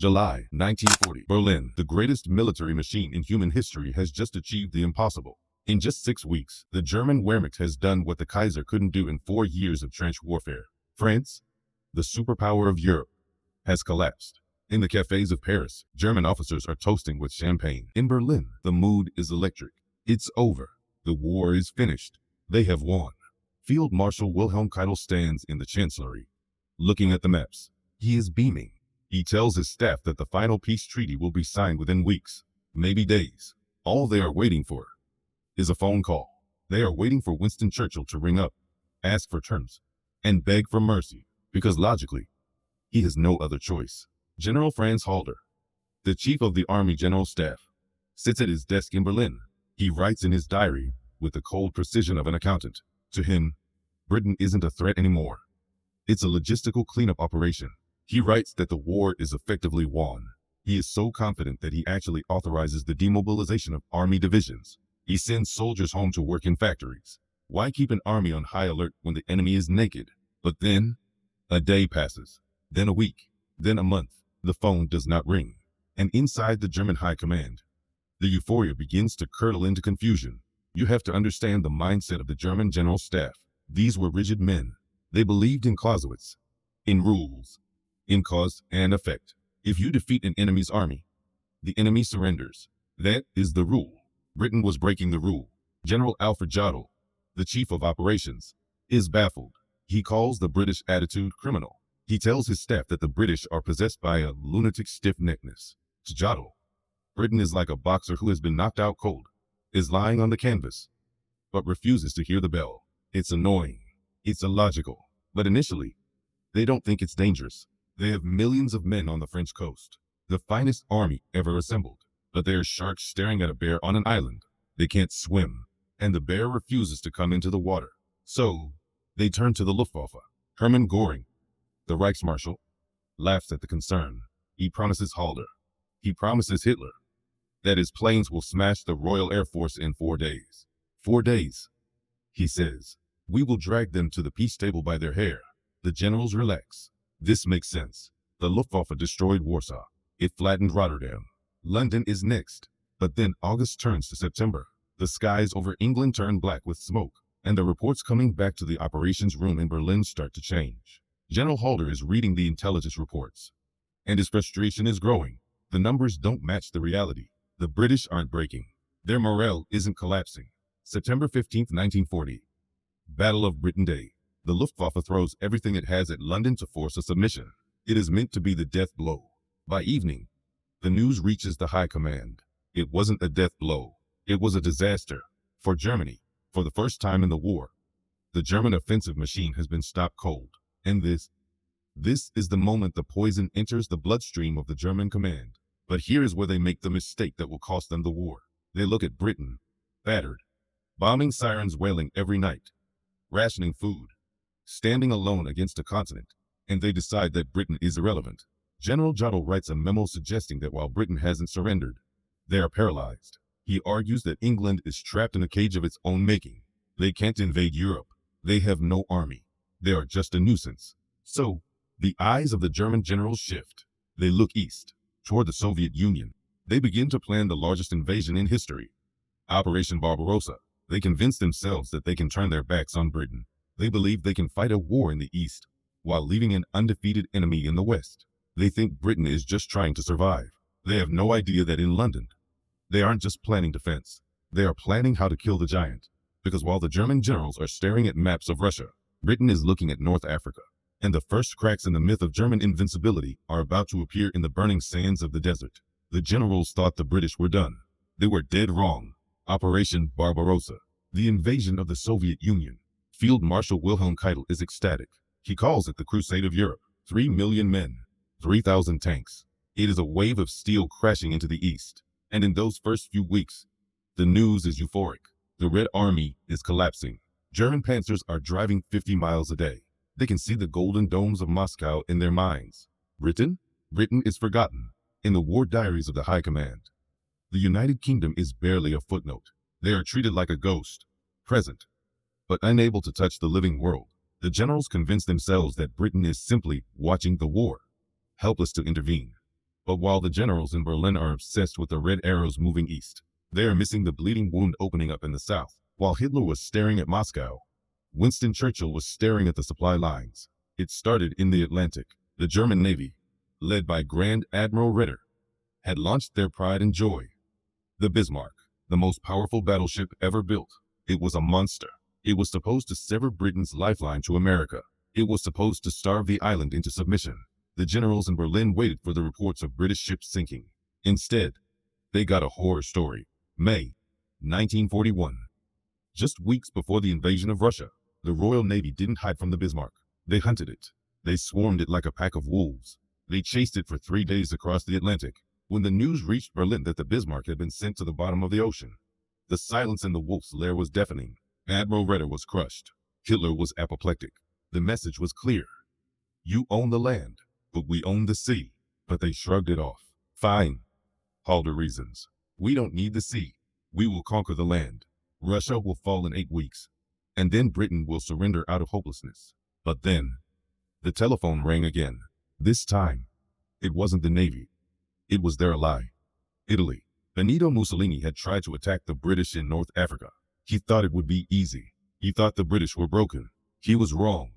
July 1940. Berlin, the greatest military machine in human history, has just achieved the impossible. In just 6 weeks, the German Wehrmacht has done what the Kaiser couldn't do in 4 years of trench warfare. France, the superpower of Europe, has collapsed. In the cafes of Paris, German officers are toasting with champagne. In Berlin, the mood is electric. It's over. The war is finished. They have won. Field Marshal Wilhelm Keitel stands in the chancellery, looking at the maps. He is beaming. He tells his staff that the final peace treaty will be signed within weeks, maybe days. All they are waiting for is a phone call. They are waiting for Winston Churchill to ring up, ask for terms, and beg for mercy, because logically, he has no other choice. General Franz Halder, the chief of the Army General Staff, sits at his desk in Berlin. He writes in his diary with the cold precision of an accountant. To him, Britain isn't a threat anymore. It's a logistical cleanup operation. He writes that the war is effectively won. He is so confident that he actually authorizes the demobilization of army divisions. He sends soldiers home to work in factories. Why keep an army on high alert when the enemy is naked? But then, a day passes, then a week, then a month. The phone does not ring. And inside the German high command, the euphoria begins to curdle into confusion. You have to understand the mindset of the German general staff. These were rigid men. They believed in Clausewitz, in rules, in cause and effect. If you defeat an enemy's army, the enemy surrenders. That is the rule. Britain was breaking the rule. General Alfred Jodl, the chief of operations, is baffled. He calls the British attitude criminal. He tells his staff that the British are possessed by a lunatic stiff-neckedness. To Jodl, Britain is like a boxer who has been knocked out cold, is lying on the canvas, but refuses to hear the bell. It's annoying. It's illogical. But initially, they don't think it's dangerous. They have millions of men on the French coast, the finest army ever assembled. But they are sharks staring at a bear on an island. They can't swim, and the bear refuses to come into the water. So, they turn to the Luftwaffe. Hermann Göring, the Reichsmarshal, laughs at the concern. He promises Halder, he promises Hitler, that his planes will smash the Royal Air Force in 4 days. 4 days, he says. We will drag them to the peace table by their hair. The generals relax. This makes sense. The Luftwaffe destroyed Warsaw. It flattened Rotterdam. London is next. But then August turns to September. The skies over England turn black with smoke, and the reports coming back to the operations room in Berlin start to change. General Halder is reading the intelligence reports, and his frustration is growing. The numbers don't match the reality. The British aren't breaking. Their morale isn't collapsing. September 15, 1940. Battle of Britain Day. The Luftwaffe throws everything it has at London to force a submission. It is meant to be the death blow. By evening, the news reaches the high command. It wasn't a death blow. It was a disaster. For Germany, for the first time in the war, the German offensive machine has been stopped cold. And this is the moment the poison enters the bloodstream of the German command. But here is where they make the mistake that will cost them the war. They look at Britain, battered, bombing sirens wailing every night, rationing food, standing alone against a continent, and they decide that Britain is irrelevant. General Jodl writes a memo suggesting that while Britain hasn't surrendered, they are paralyzed. He argues that England is trapped in a cage of its own making. They can't invade Europe. They have no army. They are just a nuisance. So, the eyes of the German generals shift. They look east, toward the Soviet Union. They begin to plan the largest invasion in history, Operation Barbarossa. They convince themselves that they can turn their backs on Britain. They believe they can fight a war in the east, while leaving an undefeated enemy in the west. They think Britain is just trying to survive. They have no idea that in London, they aren't just planning defense. They are planning how to kill the giant. Because while the German generals are staring at maps of Russia, Britain is looking at North Africa. And the first cracks in the myth of German invincibility are about to appear in the burning sands of the desert. The generals thought the British were done. They were dead wrong. Operation Barbarossa, the invasion of the Soviet Union. Field Marshal Wilhelm Keitel is ecstatic. He calls it the Crusade of Europe. 3 million men, 3,000 tanks. It is a wave of steel crashing into the east. And in those first few weeks, the news is euphoric. The Red Army is collapsing. German panzers are driving 50 miles a day. They can see the golden domes of Moscow in their minds. Britain is forgotten in the war diaries of the High Command. The United Kingdom is barely a footnote. They are treated like a ghost, present, but unable to touch the living world. The generals convince themselves that Britain is simply watching the war, helpless to intervene. But while the generals in Berlin are obsessed with the red arrows moving east, they are missing the bleeding wound opening up in the south. While Hitler was staring at Moscow, Winston Churchill was staring at the supply lines. It started in the Atlantic. The German Navy, led by Grand Admiral Ritter, had launched their pride and joy. The Bismarck, the most powerful battleship ever built. It was a monster. It was supposed to sever Britain's lifeline to America. It was supposed to starve the island into submission. The generals in Berlin waited for the reports of British ships sinking. Instead, they got a horror story. May 1941. Just weeks before the invasion of Russia, the Royal Navy didn't hide from the Bismarck. They hunted it. They swarmed it like a pack of wolves. They chased it for 3 days across the Atlantic. When the news reached Berlin that the Bismarck had been sent to the bottom of the ocean, the silence in the wolf's lair was deafening. Admiral Ritter was crushed. Hitler was apoplectic. The message was clear. You own the land, but we own the sea. But they shrugged it off. Fine, Halder reasons. We don't need the sea. We will conquer the land. Russia will fall in 8 weeks, and then Britain will surrender out of hopelessness. But then, the telephone rang again. This time, it wasn't the Navy. It was their ally, Italy. Benito Mussolini had tried to attack the British in North Africa. He thought it would be easy. He thought the British were broken. He was wrong.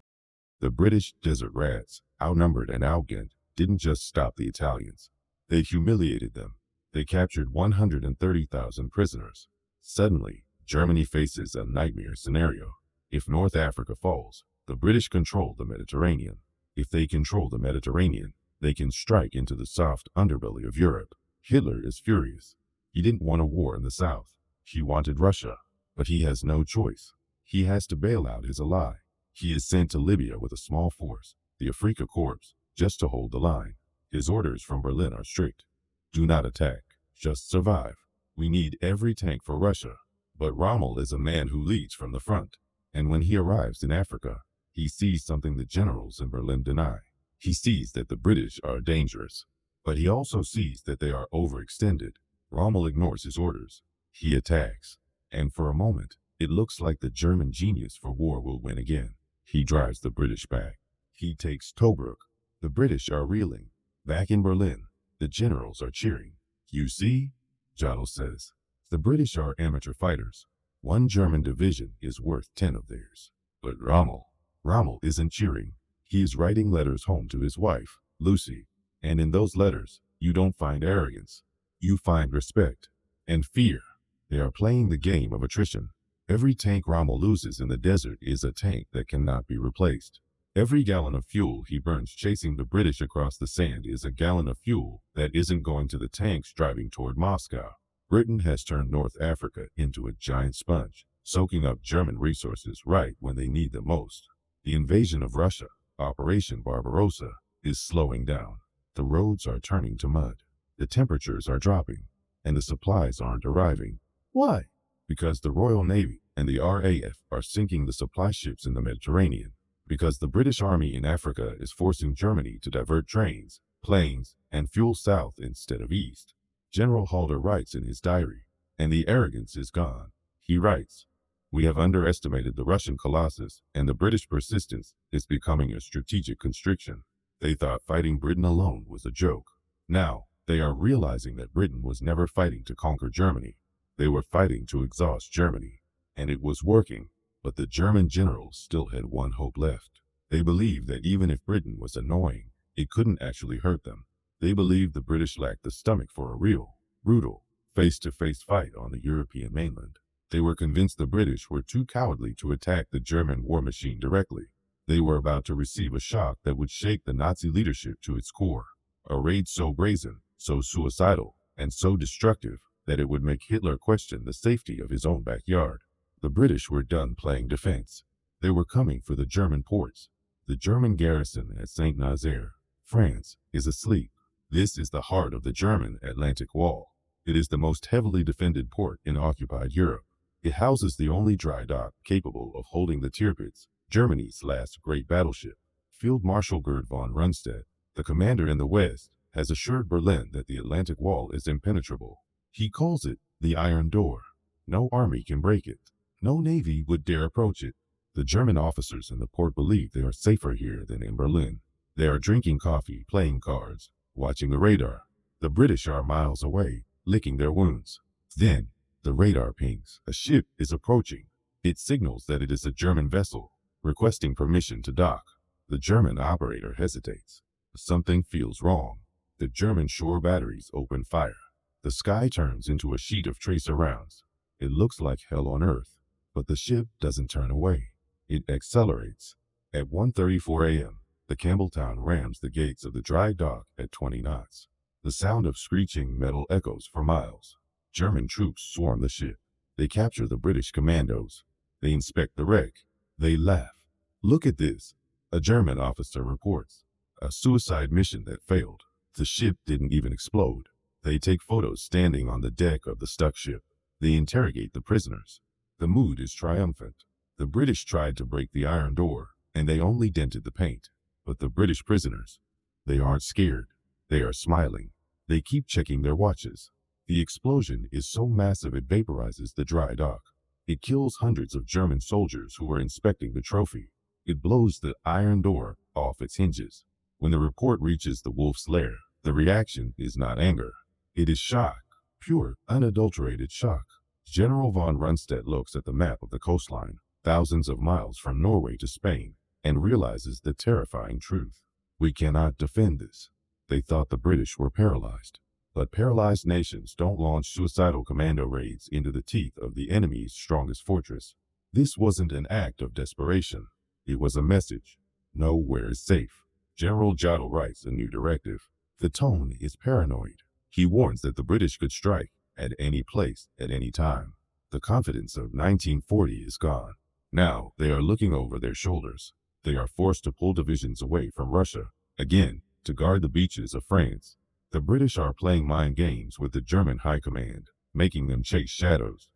The British desert rats, outnumbered and outgunned, didn't just stop the Italians. They humiliated them. They captured 130,000 prisoners. Suddenly, Germany faces a nightmare scenario. If North Africa falls, the British control the Mediterranean. If they control the Mediterranean, they can strike into the soft underbelly of Europe. Hitler is furious. He didn't want a war in the south. He wanted Russia, but he has no choice. He has to bail out his ally. He is sent to Libya with a small force, the Afrika Korps, just to hold the line. His orders from Berlin are strict. Do not attack, just survive. We need every tank for Russia. But Rommel is a man who leads from the front. And when he arrives in Africa, he sees something the generals in Berlin deny. He sees that the British are dangerous, but he also sees that they are overextended. Rommel ignores his orders. He attacks. And for a moment, it looks like the German genius for war will win again. He drives the British back. He takes Tobruk. The British are reeling. Back in Berlin, the generals are cheering. You see, Jodl says, the British are amateur fighters. 1 German division is worth 10 of theirs. But Rommel isn't cheering. He is writing letters home to his wife, Lucy. And in those letters, you don't find arrogance. You find respect and fear. They are playing the game of attrition. Every tank Rommel loses in the desert is a tank that cannot be replaced. Every gallon of fuel he burns chasing the British across the sand is a gallon of fuel that isn't going to the tanks driving toward Moscow. Britain has turned North Africa into a giant sponge, soaking up German resources right when they need them most. The invasion of Russia, Operation Barbarossa, is slowing down. The roads are turning to mud. The temperatures are dropping, and the supplies aren't arriving. Why? Because the Royal Navy and the RAF are sinking the supply ships in the Mediterranean. Because the British Army in Africa is forcing Germany to divert trains, planes, and fuel south instead of east. General Halder writes in his diary, and the arrogance is gone. He writes, we have underestimated the Russian colossus, and the British persistence is becoming a strategic constriction. They thought fighting Britain alone was a joke. Now, they are realizing that Britain was never fighting to conquer Germany. They were fighting to exhaust Germany. And it was working, but the German generals still had one hope left. They believed that even if Britain was annoying, it couldn't actually hurt them. They believed the British lacked the stomach for a real, brutal, face-to-face fight on the European mainland. They were convinced the British were too cowardly to attack the German war machine directly. They were about to receive a shock that would shake the Nazi leadership to its core. A raid so brazen, so suicidal, and so destructive that it would make Hitler question the safety of his own backyard. The British were done playing defense. They were coming for the German ports. The German garrison at Saint-Nazaire, France, is asleep. This is the heart of the German Atlantic Wall. It is the most heavily defended port in occupied Europe. It houses the only dry dock capable of holding the Tirpitz, Germany's last great battleship. Field Marshal Gerd von Rundstedt, the commander in the West, has assured Berlin that the Atlantic Wall is impenetrable. He calls it the Iron Door. No army can break it. No navy would dare approach it. The German officers in the port believe they are safer here than in Berlin. They are drinking coffee, playing cards, watching the radar. The British are miles away, licking their wounds. Then, the radar pings. A ship is approaching. It signals that it is a German vessel, requesting permission to dock. The German operator hesitates. Something feels wrong. The German shore batteries open fire. The sky turns into a sheet of tracer rounds. It looks like hell on earth, but the ship doesn't turn away. It accelerates. At 1:34 a.m., the Campbelltown rams the gates of the dry dock at 20 knots. The sound of screeching metal echoes for miles. German troops swarm the ship. They capture the British commandos. They inspect the wreck. They laugh. "Look at this," a German officer reports. "A suicide mission that failed. The ship didn't even explode." They take photos standing on the deck of the stuck ship. They interrogate the prisoners. The mood is triumphant. The British tried to break the iron door, and they only dented the paint. But the British prisoners, they aren't scared. They are smiling. They keep checking their watches. The explosion is so massive it vaporizes the dry dock. It kills hundreds of German soldiers who were inspecting the trophy. It blows the iron door off its hinges. When the report reaches the Wolf's lair, the reaction is not anger. It is shock. Pure, unadulterated shock. General von Rundstedt looks at the map of the coastline, thousands of miles from Norway to Spain, and realizes the terrifying truth. We cannot defend this. They thought the British were paralyzed. But paralyzed nations don't launch suicidal commando raids into the teeth of the enemy's strongest fortress. This wasn't an act of desperation. It was a message. Nowhere is safe. General Jodl writes a new directive. The tone is paranoid. He warns that the British could strike at any place, at any time. The confidence of 1940 is gone. Now they are looking over their shoulders. They are forced to pull divisions away from Russia, again, to guard the beaches of France. The British are playing mind games with the German high command, making them chase shadows.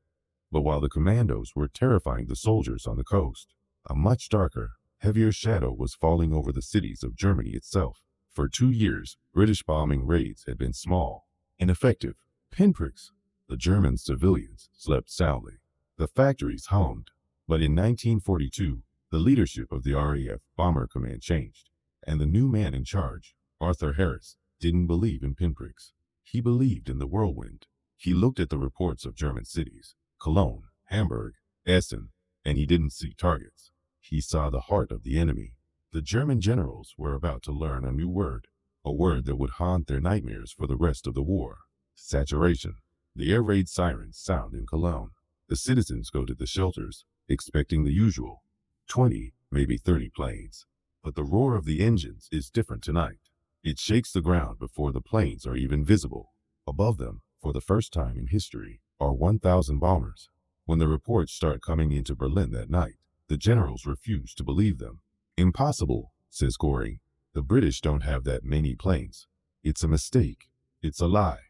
But while the commandos were terrifying the soldiers on the coast, a much darker, heavier shadow was falling over the cities of Germany itself. For 2 years, British bombing raids had been small, ineffective, pinpricks. The German civilians slept soundly. The factories hummed. But in 1942, the leadership of the RAF Bomber Command changed, and the new man in charge, Arthur Harris, didn't believe in pinpricks. He believed in the whirlwind. He looked at the reports of German cities, Cologne, Hamburg, Essen, and he didn't see targets. He saw the heart of the enemy. The German generals were about to learn a new word, a word that would haunt their nightmares for the rest of the war. Saturation. The air raid sirens sound in Cologne. The citizens go to the shelters, expecting the usual 20, maybe 30 planes. But the roar of the engines is different tonight. It shakes the ground before the planes are even visible. Above them, for the first time in history, are 1,000 bombers. When the reports start coming into Berlin that night, the generals refuse to believe them. "Impossible," says Goring. "The British don't have that many planes. It's a mistake. It's a lie."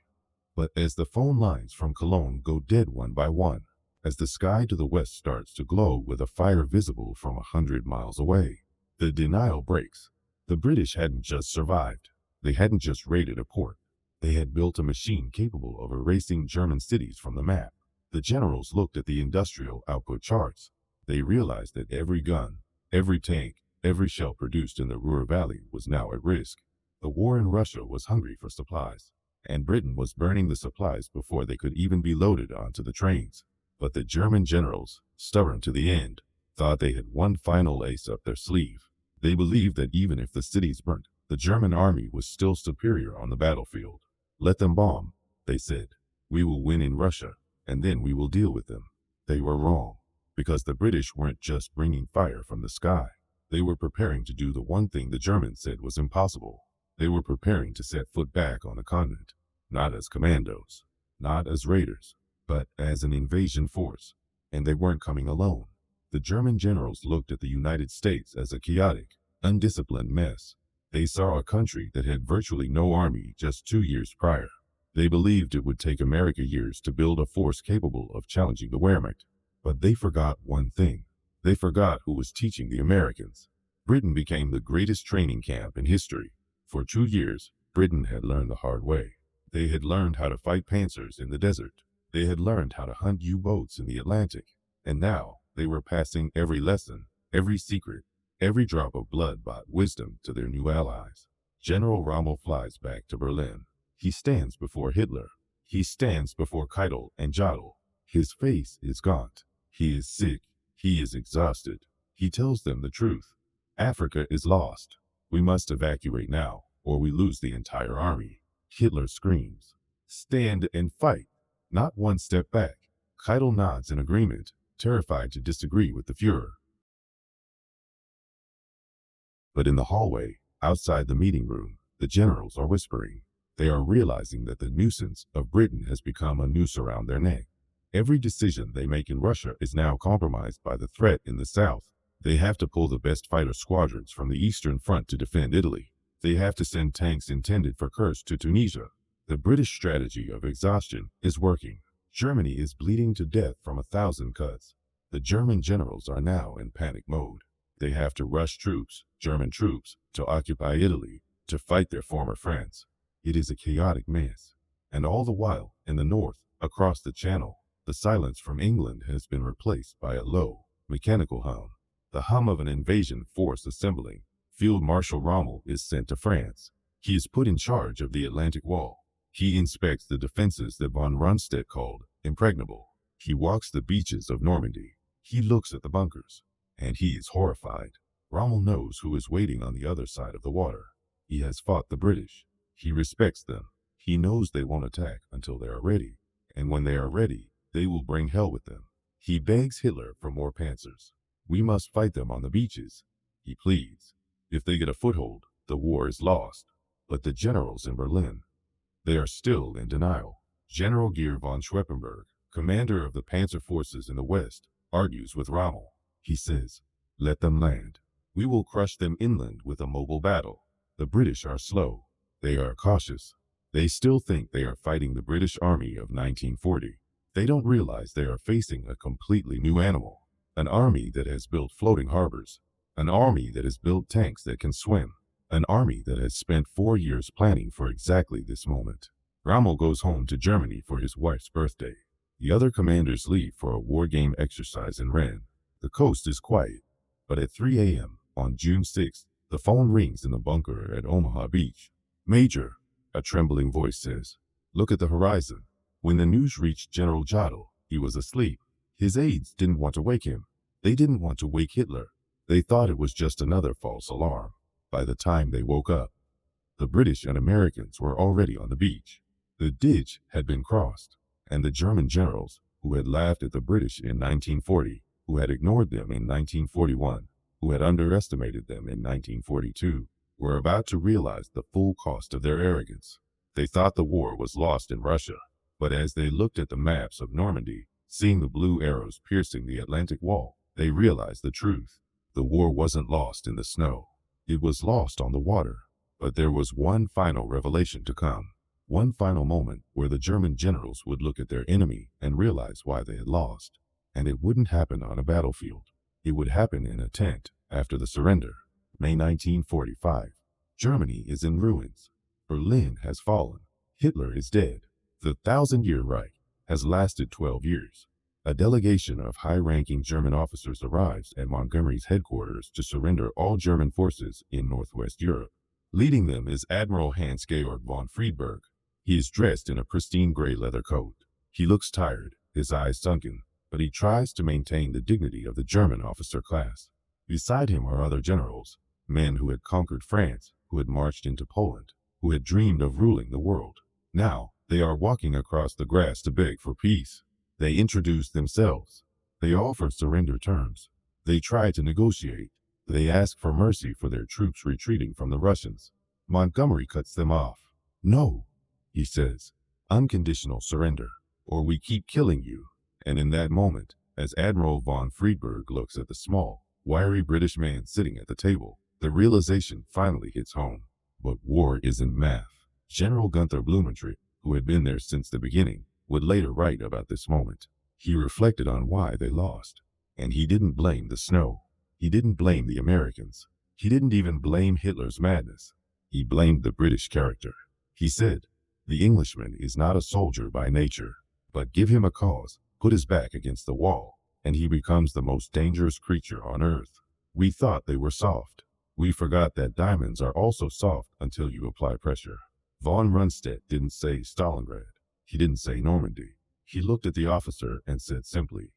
But as the phone lines from Cologne go dead one by one, as the sky to the west starts to glow with a fire visible from 100 miles away, the denial breaks. The British hadn't just survived. They hadn't just raided a port. They had built a machine capable of erasing German cities from the map. The generals looked at the industrial output charts. They realized that every gun, every tank, every shell produced in the Ruhr Valley was now at risk. The war in Russia was hungry for supplies, and Britain was burning the supplies before they could even be loaded onto the trains. But the German generals, stubborn to the end, thought they had one final ace up their sleeve. They believed that even if the cities burnt, the German army was still superior on the battlefield. "Let them bomb," they said. "We will win in Russia, and then we will deal with them." They were wrong, because the British weren't just bringing fire from the sky. They were preparing to do the one thing the Germans said was impossible. They were preparing to set foot back on the continent, not as commandos, not as raiders, but as an invasion force. And they weren't coming alone. The German generals looked at the United States as a chaotic, undisciplined mess. They saw a country that had virtually no army just 2 years prior. They believed it would take America years to build a force capable of challenging the Wehrmacht. But they forgot one thing. They forgot who was teaching the Americans. Britain became the greatest training camp in history. For 2 years, Britain had learned the hard way. They had learned how to fight panzers in the desert. They had learned how to hunt U-boats in the Atlantic. And now, they were passing every lesson, every secret, every drop of blood-bought wisdom to their new allies. General Rommel flies back to Berlin. He stands before Hitler. He stands before Keitel and Jodl. His face is gaunt. He is sick. He is exhausted. He tells them the truth. Africa is lost. We must evacuate now, or we lose the entire army. Hitler screams, "Stand and fight, not one step back." Keitel nods in agreement, terrified to disagree with the Führer. But in the hallway, outside the meeting room, the generals are whispering. They are realizing that the nuisance of Britain has become a noose around their neck. Every decision they make in Russia is now compromised by the threat in the south. They have to pull the best fighter squadrons from the Eastern Front to defend Italy. They have to send tanks intended for Kursk to Tunisia. The British strategy of exhaustion is working. Germany is bleeding to death from 1,000 cuts. The German generals are now in panic mode. They have to rush troops, German troops, to occupy Italy, to fight their former friends. It is a chaotic mess. And all the while, in the north, across the Channel, the silence from England has been replaced by a low, mechanical hum. The hum of an invasion force assembling. Field Marshal Rommel is sent to France. He is put in charge of the Atlantic Wall. He inspects the defenses that von Rundstedt called impregnable. He walks the beaches of Normandy. He looks at the bunkers. And he is horrified. Rommel knows who is waiting on the other side of the water. He has fought the British. He respects them. He knows they won't attack until they are ready. And when they are ready, they will bring hell with them. He begs Hitler for more panzers. We must fight them on the beaches. He pleads. If they get a foothold, the war is lost. But the generals in Berlin, they are still in denial. General Georg von Schweppenberg, commander of the panzer forces in the West, argues with Rommel. He says, "Let them land. We will crush them inland with a mobile battle." The British are slow. They are cautious. They still think they are fighting the British Army of 1940. They don't realize they are facing a completely new animal. An army that has built floating harbors. An army that has built tanks that can swim. An army that has spent 4 years planning for exactly this moment. Rommel goes home to Germany for his wife's birthday. The other commanders leave for a war game exercise in Rennes. The coast is quiet, but at 3 a.m. on June 6th, the phone rings in the bunker at Omaha Beach. "Major," a trembling voice says, "look at the horizon." When the news reached General Jodl, he was asleep. His aides didn't want to wake him. They didn't want to wake Hitler. They thought it was just another false alarm. By the time they woke up, the British and Americans were already on the beach. The ditch had been crossed, and the German generals, who had laughed at the British in 1940, who had ignored them in 1941, who had underestimated them in 1942, were about to realize the full cost of their arrogance. They thought the war was lost in Russia, but as they looked at the maps of Normandy, seeing the blue arrows piercing the Atlantic Wall, they realized the truth. The war wasn't lost in the snow. It was lost on the water. But there was one final revelation to come. One final moment where the German generals would look at their enemy and realize why they had lost. And it wouldn't happen on a battlefield. It would happen in a tent after the surrender. May 1945. Germany is in ruins. Berlin has fallen. Hitler is dead. The 1,000-year Reich has lasted 12 years. A delegation of high-ranking German officers arrives at Montgomery's headquarters to surrender all German forces in Northwest Europe. Leading them is Admiral Hans-Georg von Friedberg. He is dressed in a pristine gray leather coat. He looks tired, his eyes sunken, but he tries to maintain the dignity of the German officer class. Beside him are other generals, men who had conquered France, who had marched into Poland, who had dreamed of ruling the world. Now, they are walking across the grass to beg for peace. They introduce themselves. They offer surrender terms. They try to negotiate. They ask for mercy for their troops retreating from the Russians. Montgomery cuts them off. "No," he says, "unconditional surrender, or we keep killing you." And in that moment, as Admiral von Friedberg looks at the small, wiry British man sitting at the table, the realization finally hits home. But war isn't math. General Gunther Blumentritt, who had been there since the beginning, would later write about this moment. He reflected on why they lost. And he didn't blame the snow. He didn't blame the Americans. He didn't even blame Hitler's madness. He blamed the British character. He said, "The Englishman is not a soldier by nature, but give him a cause, put his back against the wall, and he becomes the most dangerous creature on earth. We thought they were soft. We forgot that diamonds are also soft until you apply pressure." Von Rundstedt didn't say Stalingrad. He didn't say Normandy. He looked at the officer and said simply,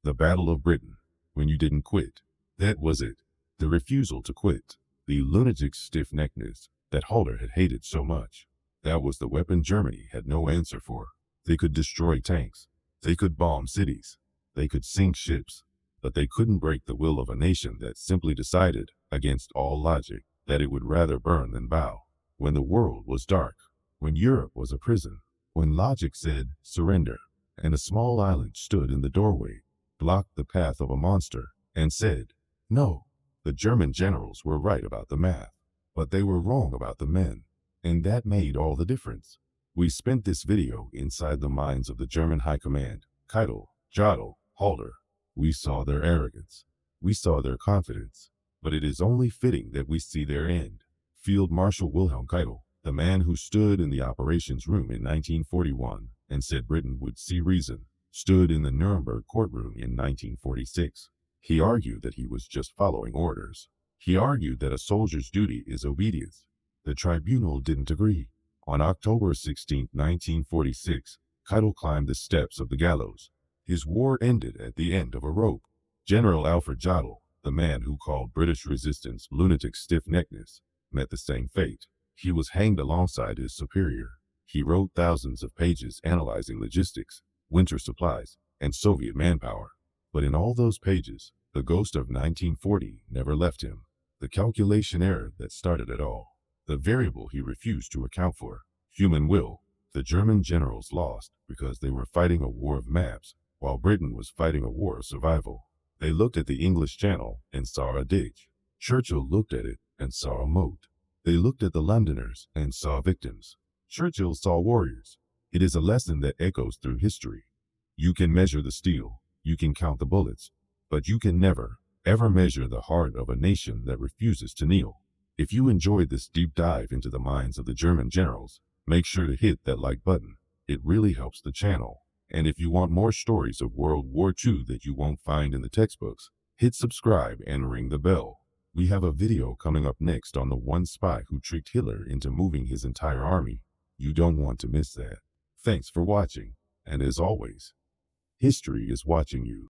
"The Battle of Britain, when you didn't quit." That was it. The refusal to quit. The lunatic stiff-neckedness that Halder had hated so much. That was the weapon Germany had no answer for. They could destroy tanks. They could bomb cities. They could sink ships. But they couldn't break the will of a nation that simply decided, against all logic, that it would rather burn than bow. When the world was dark, when Europe was a prison, when logic said, surrender, and a small island stood in the doorway, blocked the path of a monster, and said, no. The German generals were right about the math, but they were wrong about the men, and that made all the difference. We spent this video inside the minds of the German High Command, Keitel, Jodl, Halder. We saw their arrogance. We saw their confidence, but it is only fitting that we see their end. Field Marshal Wilhelm Keitel, the man who stood in the operations room in 1941 and said Britain would see reason, stood in the Nuremberg courtroom in 1946. He argued that he was just following orders. He argued that a soldier's duty is obedience. The tribunal didn't agree. On October 16, 1946, Keitel climbed the steps of the gallows. His war ended at the end of a rope. General Alfred Jodl, the man who called British resistance lunatic stiff-neckedness, met the same fate. He was hanged alongside his superior. He wrote thousands of pages analyzing logistics, winter supplies, and Soviet manpower. But in all those pages, the ghost of 1940 never left him. The calculation error that started it all. The variable he refused to account for. Human will. The German generals lost because they were fighting a war of maps, while Britain was fighting a war of survival. They looked at the English Channel and saw a ditch. Churchill looked at it and saw a moat. They looked at the Londoners and saw victims. Churchill saw warriors. It is a lesson that echoes through history. You can measure the steel. You can count the bullets, but you can never, ever measure the heart of a nation that refuses to kneel. If you enjoyed this deep dive into the minds of the German generals, make sure to hit that like button. It really helps the channel. And if you want more stories of World War II that you won't find in the textbooks, hit subscribe and ring the bell. We have a video coming up next on the one spy who tricked Hitler into moving his entire army. You don't want to miss that. Thanks for watching, and as always, history is watching you.